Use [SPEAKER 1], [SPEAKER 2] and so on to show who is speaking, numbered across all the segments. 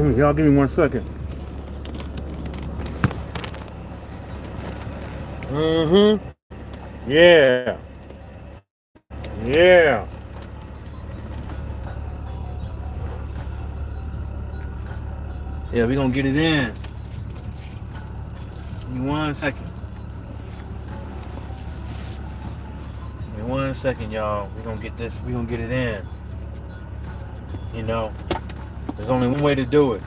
[SPEAKER 1] Y'all give me 1 second. Mm-hmm. Yeah. Yeah. Yeah, we're gonna get it in. Give me 1 second. Give me 1 second, y'all. We're gonna get this, we're gonna get it in. You know, there's only one way to do it.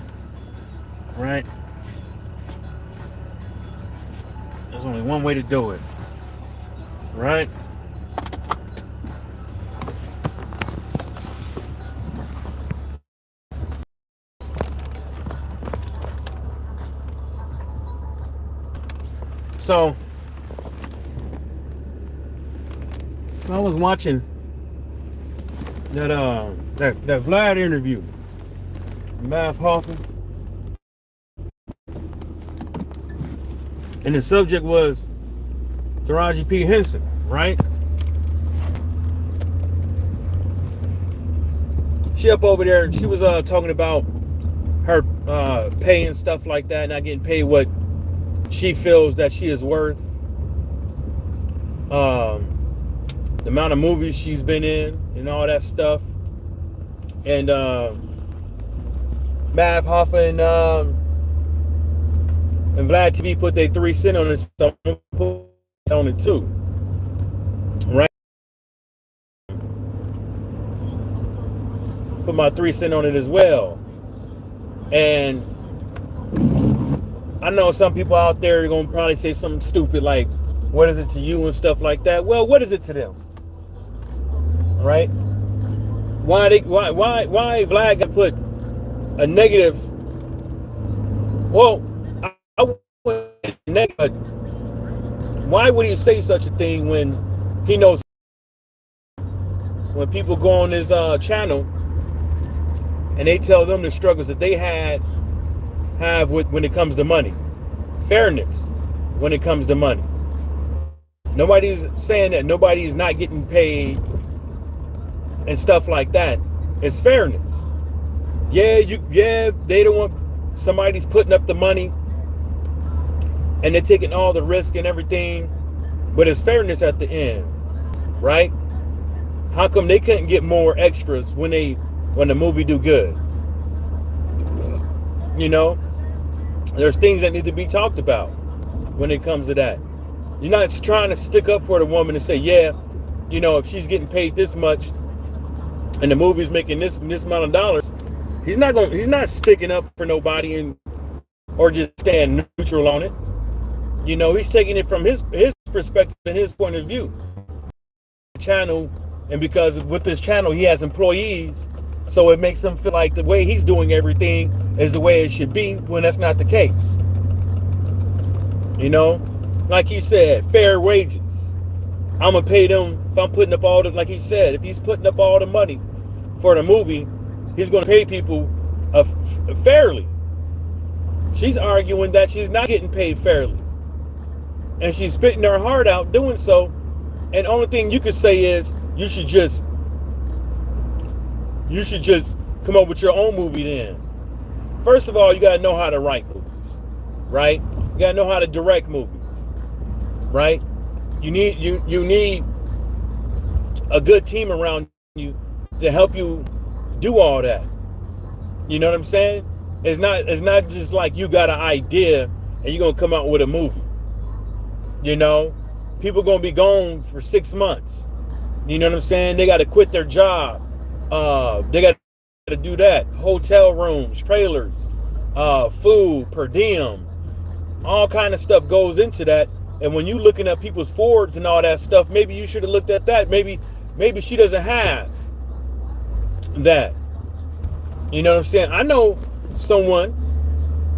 [SPEAKER 1] Right? There's only one way to do it. Right? So I was watching that that Vlad interview, Math Hoffman, and the subject was Taraji P. Hensen, right? She up over there and she was talking about her pay and stuff like that, not getting paid what she feels that she is worth. The amount of movies she's been in and all that stuff. And Mav Hoffa and Vlad TV put their 3 cents on it, so I'm put on it too. Right? Put my 3 cents on it as well. And I know some people out there are gonna probably say something stupid like, what is it to you and stuff like that? Well, what is it to them? Right? Why Vlad got put a negative? Well, I wouldn't negative. Why would he say such a thing when he knows when people go on his channel and they tell them the struggles that they have when it comes to money, fairness when it comes to money. Nobody's saying that nobody is not getting paid and stuff like that. It's fairness. Yeah, they don't want somebody's putting up the money and they're taking all the risk and everything, but it's fairness at the end, right? How come they couldn't get more extras when the movie do good? You know, there's things that need to be talked about when it comes to that. You're not trying to stick up for the woman and say, yeah, you know, if she's getting paid this much and the movie's making this amount of dollars, he's not sticking up for nobody or just staying neutral on it. You know, he's taking it from his perspective and his point of view. Channel, and because with this channel he has employees, so it makes him feel like the way he's doing everything is the way it should be, when that's not the case. You know, like he said, fair wages. I'm gonna pay them if I'm putting up all the, like he said, if he's putting up all the money for the movie, he's gonna pay people fairly. She's arguing that she's not getting paid fairly, and she's spitting her heart out doing so. And the only thing you could say is you should just come up with your own movie then. First of all, you gotta know how to write movies, right? You gotta know how to direct movies, right? You need a good team around you to help you do all that. You know what I'm saying? It's not just like you got an idea and you're gonna come out with a movie. You know, people gonna be gone for 6 months. You know what I'm saying? They got to quit their job. They got to do that. Hotel rooms, trailers, food, per diem, all kind of stuff goes into that. And when you looking at people's Fords and all that stuff, maybe you should have looked at that. Maybe she doesn't have that. You know what I'm saying? I know someone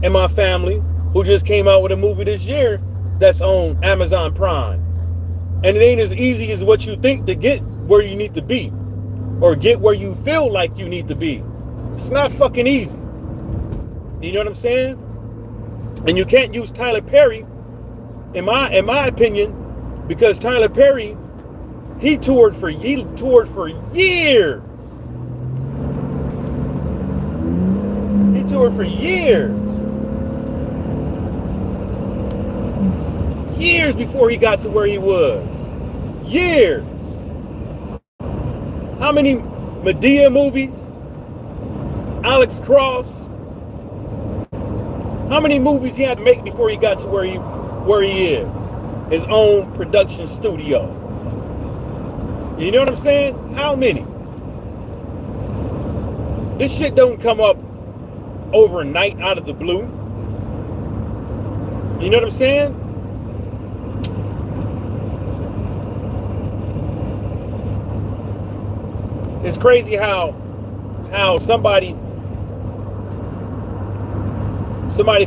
[SPEAKER 1] in my family who just came out with a movie this year that's on Amazon Prime. And it ain't as easy as what you think to get where you need to be or get where you feel like you need to be. It's not fucking easy. You know what I'm saying? And you can't use Tyler Perry, in my opinion, because Tyler Perry, he toured for years. He to her for years. Years before he got to where he was. Years. How many Medea movies? Alex Cross? How many movies he had to make before he got to where he is? His own production studio. You know what I'm saying? How many? This shit don't come up overnight out of the blue. You know what I'm saying? It's crazy how somebody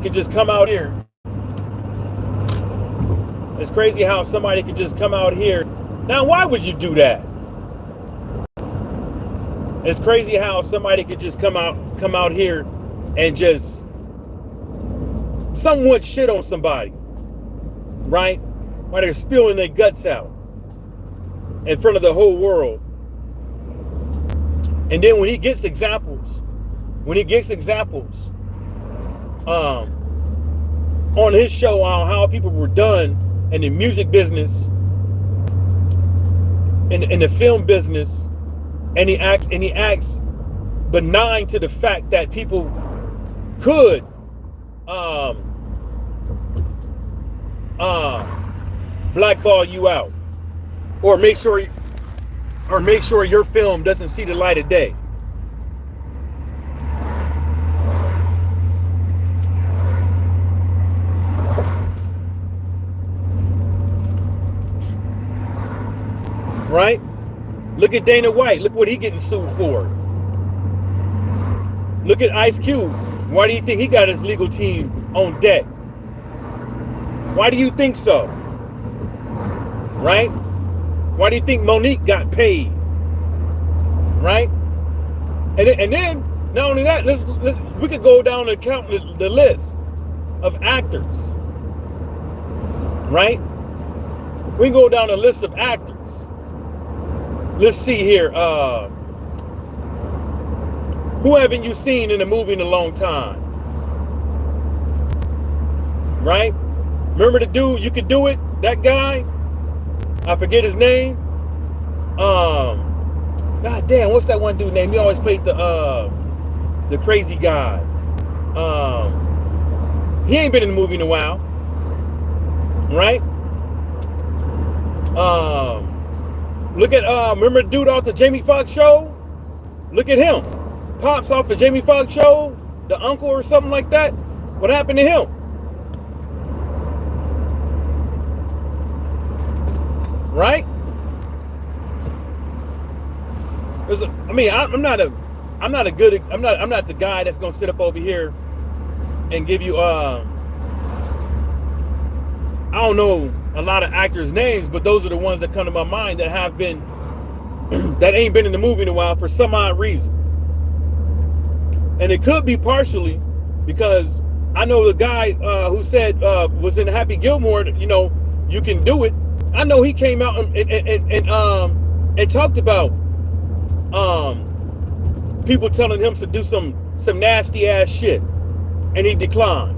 [SPEAKER 1] could just come out here. It's crazy how somebody could just come out here. Now, why would you do that? It's crazy how somebody could just come out here and just somewhat shit on somebody, right? While they're spilling their guts out in front of the whole world. And then when he gets examples, on his show on how people were done in the music business, in the film business, and he acts benign to the fact that people could blackball you out, or make sure your film doesn't see the light of day. Right? Look at Dana White. Look what he getting sued for. Look at Ice Cube. Why do you think he got his legal team on deck? Why do you think so? Right? Why do you think Monique got paid? Right? And then not only that, we could go down and count the list of actors. Right? We can go down a list of actors. Let's see here. Who haven't you seen in a movie in a long time? Right? Remember the dude, You Could Do It? That guy? I forget his name. God damn, what's that one dude name? He always played the crazy guy. He ain't been in the movie in a while. Right? Look at remember the dude off the Jamie Foxx show? Look at him. Pops off the Jamie Foxx show, the uncle or something like that. What happened to him? Right? I'm not the guy that's gonna sit up over here and give you I don't know a lot of actors' names, but those are the ones that come to my mind that have been that ain't been in the movie in a while for some odd reason. And it could be partially because I know the guy who said was in Happy Gilmore, you can do it. I know he came out and talked about people telling him to do some nasty ass shit, and he declined.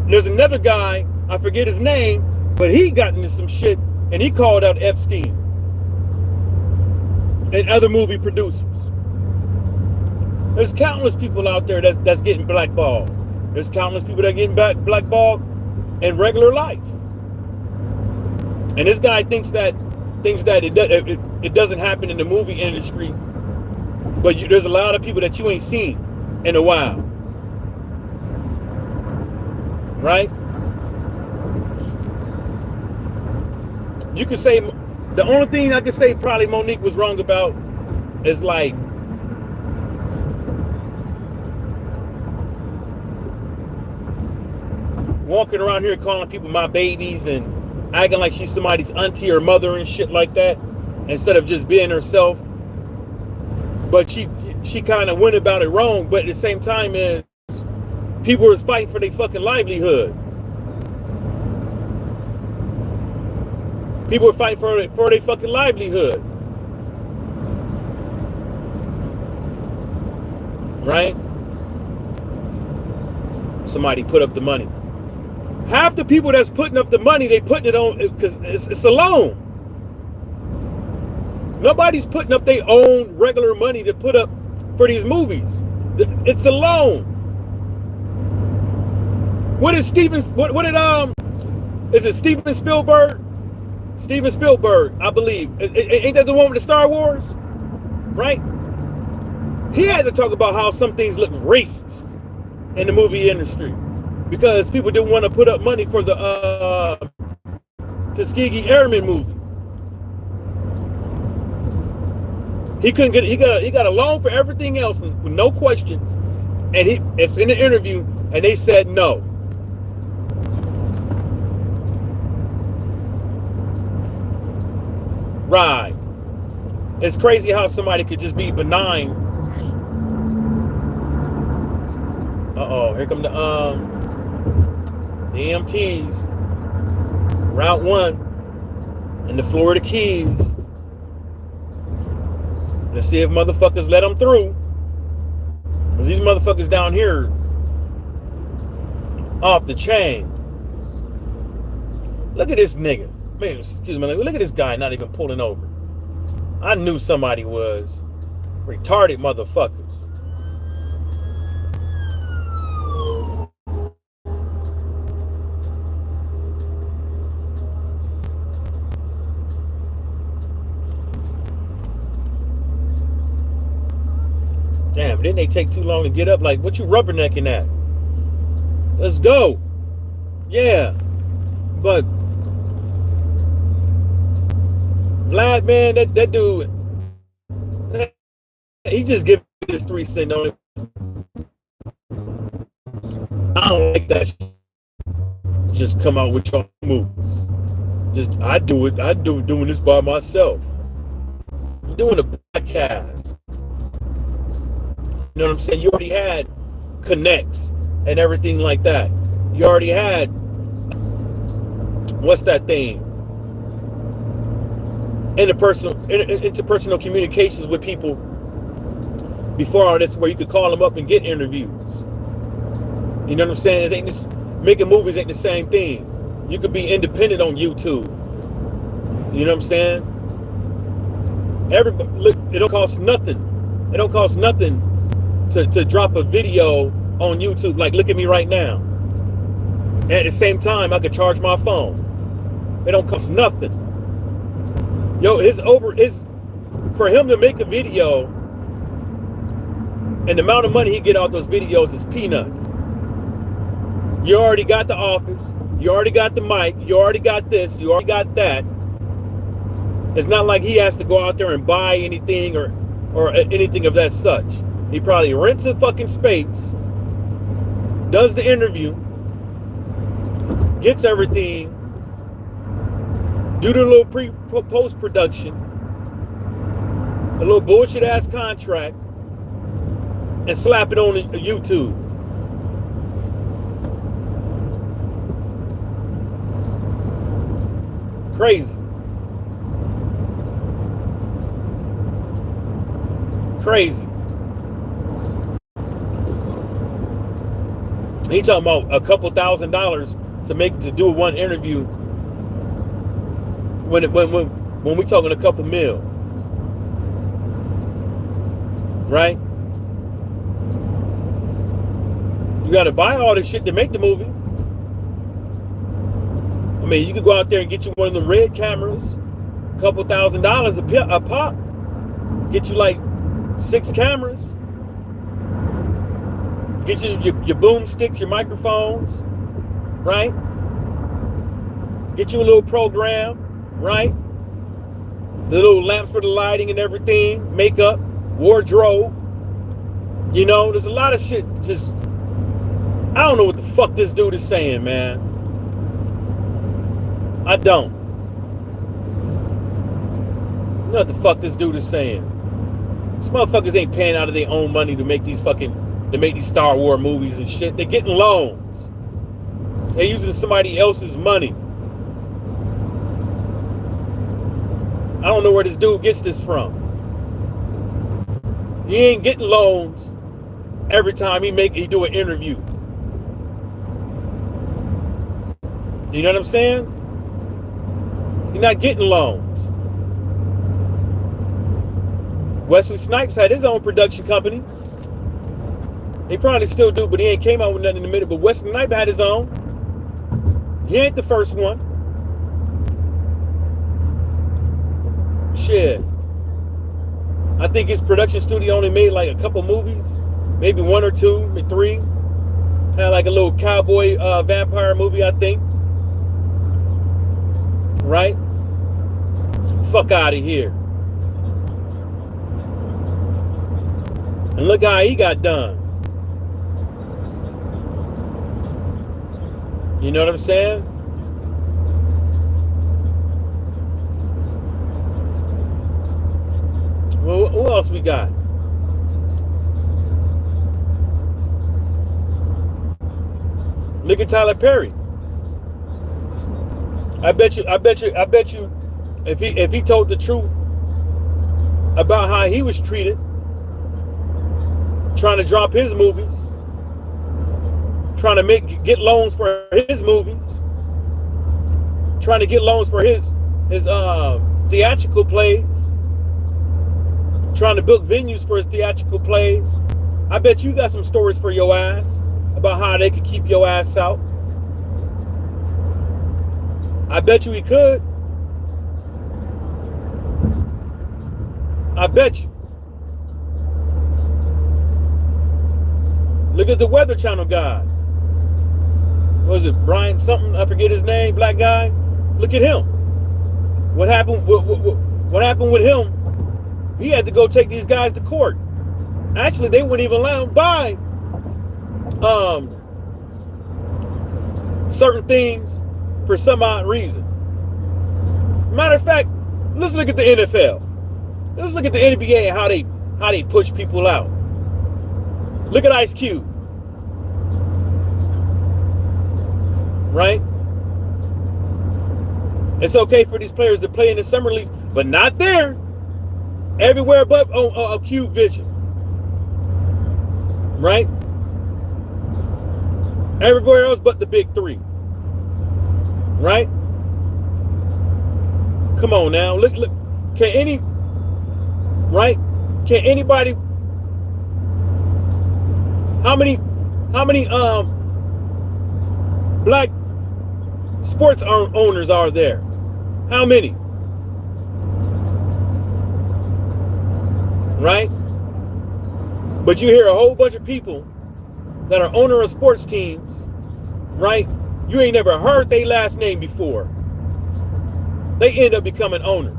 [SPEAKER 1] There's another guy, I forget his name, but he got into some shit and he called out Epstein and other movie producers. There's countless people out there that's getting blackballed. There's countless people that are getting blackballed in regular life. And this guy thinks that it doesn't happen in the movie industry, but there's a lot of people that you ain't seen in a while. Right? You could say, the only thing I could say probably Monique was wrong about is like, walking around here calling people my babies and acting like she's somebody's auntie or mother and shit like that, instead of just being herself. But she kind of went about it wrong, but at the same time is people was fighting for their fucking livelihood. People were fighting for their fucking livelihood. Right? somebody put up the money. Half the people that's putting up the money, they putting it on because it's a loan. Nobody's putting up their own regular money to put up for these movies. It's a loan. What is Steven? What did is it Steven Spielberg? Steven Spielberg, I believe. Ain't that the one with the Star Wars? Right? He had to talk about how some things look racist in the movie industry because people didn't want to put up money for the Tuskegee Airmen movie. He couldn't get it. He got a loan for everything else with no questions, and it's in the interview, and they said no. Right. It's crazy how somebody could just be benign. Uh-oh, here come the EMTs. Route 1 in the Florida Keys. Let's see if motherfuckers let them through. Because these motherfuckers down here off the chain. Look at this nigga. Man, excuse me, look at this guy not even pulling over. I knew somebody was. Retarded motherfuckers. Damn, didn't they take too long to get up? Like, what you rubbernecking at? Let's go. Yeah. But Vlad, man, that dude, he just give this 3 cents on it. I don't like that shit. Just come out with your moves. Just I do doing this by myself. I'm doing a podcast. You know what I'm saying? You already had connects and everything like that. You already had what's that thing? Interpersonal communications with people before all this, where you could call them up and get interviews. You know what I'm saying? Making movies ain't the same thing. You could be independent on YouTube. You know what I'm saying? Everybody, look, it don't cost nothing. It don't cost nothing to drop a video on YouTube. Like, look at me right now. And at the same time, I could charge my phone. It don't cost nothing. Yo, for him to make a video, and the amount of money he get out those videos is peanuts. You already got the office, you already got the mic, you already got this, you already got that. It's not like he has to go out there and buy anything or anything of that such. He probably rents a fucking space, does the interview, gets everything, do the little post-production, a little bullshit ass contract, and slap it on YouTube. Crazy. Crazy. He talking about a couple $1,000s to do one interview. When we talking a couple mil, right? You got to buy all this shit to make the movie. I mean, you could go out there and get you one of the red cameras, a couple $1,000s a pop, get you like 6 cameras, get you your boomsticks, your microphones, right? Get you a little program. Right? The little lamps for the lighting and everything, makeup, wardrobe. You know, there's a lot of shit. Just, I don't know what the fuck this dude is saying, man. I don't. You know what the fuck this dude is saying. These motherfuckers ain't paying out of their own money to make these Star Wars movies and shit. They're getting loans. They're using somebody else's money. I don't know where this dude gets this from. He ain't getting loans every time he do an interview. You know what I'm saying? You're not getting loans. Wesley Snipes had his own production company. He probably still do, but he ain't came out with nothing in the middle. But Wesley Snipes had his own. He ain't the first one. Shit. I think his production studio only made like a couple movies. Maybe one or two, maybe three. Had like a little cowboy vampire movie, I think. Right? Fuck out of here. And look how he got done. You know what I'm saying? Well, who else we got? Look at Tyler Perry. I bet you, if he told the truth about how he was treated, trying to drop his movies, trying to get loans for his movies, trying to get loans for his theatrical plays, trying to book venues for his theatrical plays. I bet you got some stories for your ass about how they could keep your ass out. I bet you he could. I bet you. Look at the Weather Channel guy. What was it, Brian something? I forget his name. Black guy. Look at him. What happened? What happened with him? He had to go take these guys to court. Actually, they wouldn't even allow him buy certain things for some odd reason. Matter of fact, let's look at the NFL. Let's look at the NBA and how they push people out. Look at Ice Cube. Right? It's okay for these players to play in the summer leagues, but not there. Everywhere but on Cube Vision. Right? Everywhere else but the big three. Right? Come on now. Look. Can anybody, how many black sports owners are there? How many? Right? But you hear a whole bunch of people that are owner of sports teams, right? You ain't never heard their last name before. They end up becoming owners.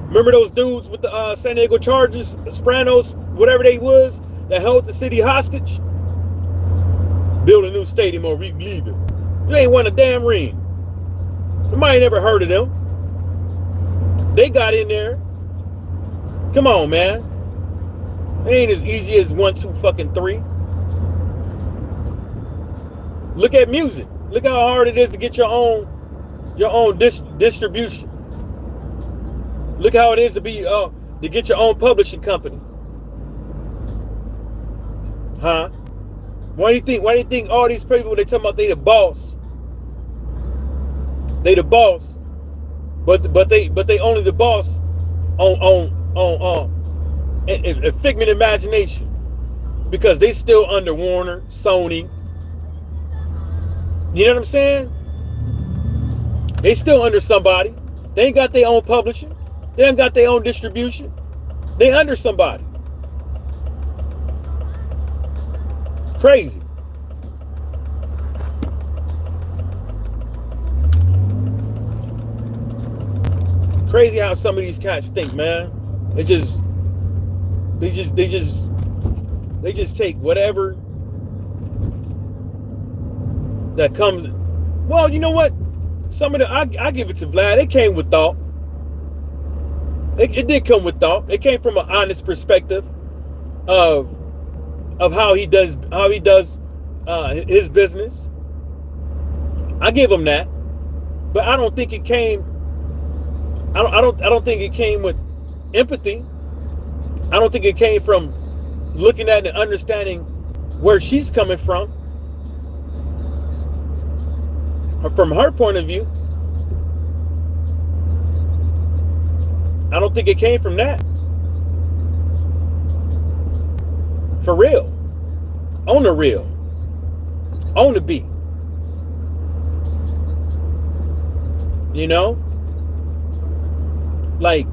[SPEAKER 1] Remember those dudes with the San Diego Chargers, Sopranos, whatever they was, that held the city hostage? Build a new stadium or leave it. You ain't won a damn ring. Somebody never heard of them. They got in there. Come on, man. It ain't as easy as 1, 2, fucking 3. Look at music. Look how hard it is to get your own distribution. Look how it is to get your own publishing company. Huh? Why do you think all these people, they talking about they the boss? They the boss, but they only the boss on a figment of imagination, because they still under Warner, Sony. You know what I'm saying? They still under somebody. They ain't got their own publishing. They ain't got their own distribution. They under somebody. Crazy. Crazy how some of these cats think, man. They just take whatever that comes. Well, you know what? Some of the I give it to Vlad. It came with thought. It did come with thought. It came from an honest perspective of how he does his business. I give him that, but I don't think it came. I don't think it came with empathy. I don't think it came from looking at and understanding where she's coming from. From her point of view, I don't think it came from that. For real. On the real. On the beat. You know? Like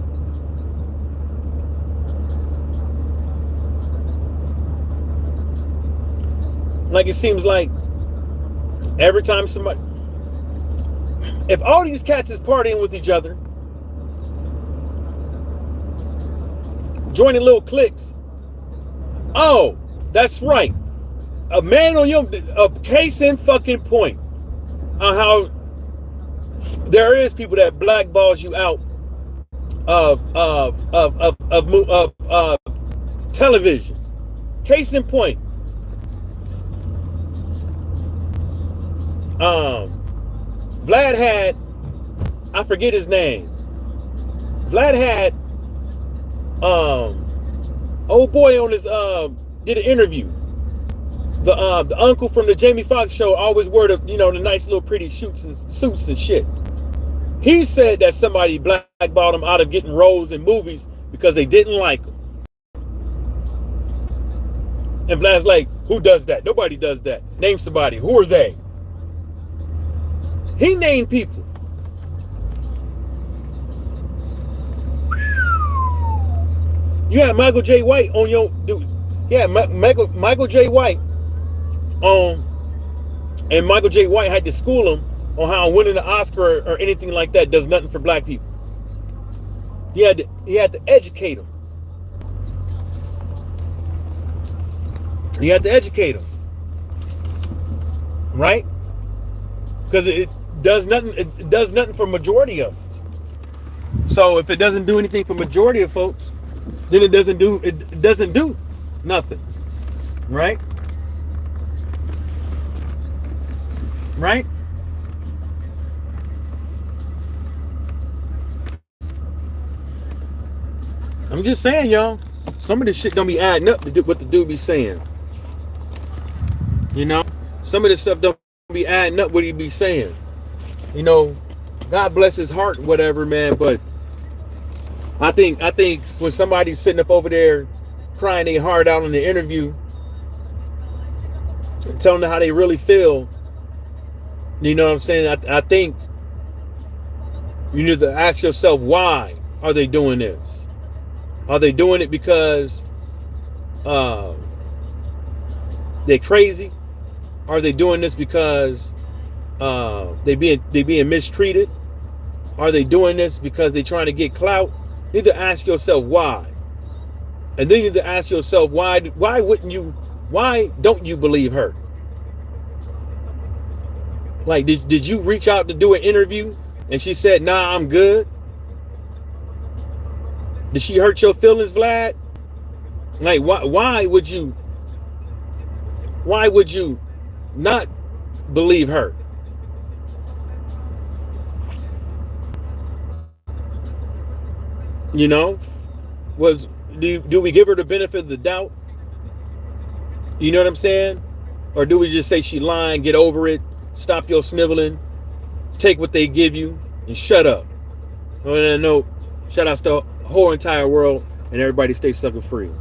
[SPEAKER 1] it seems like every time somebody, if all these cats is partying with each other, joining little cliques, oh, that's right. A man on your, a case in fucking point on how there is people that blackballs you out of television. Case in point. Vlad had, I forget his name. Vlad had old boy on his did an interview. The uncle from the Jamie Foxx show always wore the, you know, the nice little pretty suits and shit. He said that somebody blackballed him out of getting roles in movies because they didn't like him. And Vlad's like, who does that? Nobody does that. Name somebody. Who are they? He named people. You had Michael J. White on your dude. Yeah, Michael J. White and Michael J. White had to school him on how winning the Oscar or anything like that does nothing for black people. He had to educate him. He had to educate him. Right? Because it does nothing for majority of us. So if it doesn't do anything for majority of folks, then it doesn't do nothing. Right? Right? I'm just saying, y'all, some of this shit don't be adding up to what the dude be saying. You know? Some of this stuff don't be adding up what he be saying. You know, God bless his heart, whatever, man, but I think when somebody's sitting up over there crying their heart out in the interview and telling them how they really feel, you know what I'm saying? I think you need to ask yourself, why are they doing this? Are they doing it because they're crazy? Are they doing this because they being mistreated? Are they doing this because they're trying to get clout? You need to ask yourself why. And then you need to ask yourself, why don't you believe her? Like, did you reach out to do an interview and she said, nah, I'm good? Did she hurt your feelings, Vlad? Like, why would you not believe her? You know, do we give her the benefit of the doubt? You know what I'm saying? Or do we just say she lying, get over it, stop your sniveling, take what they give you, and shut up? On that note, shout out to the whole entire world, and everybody stay sucker free.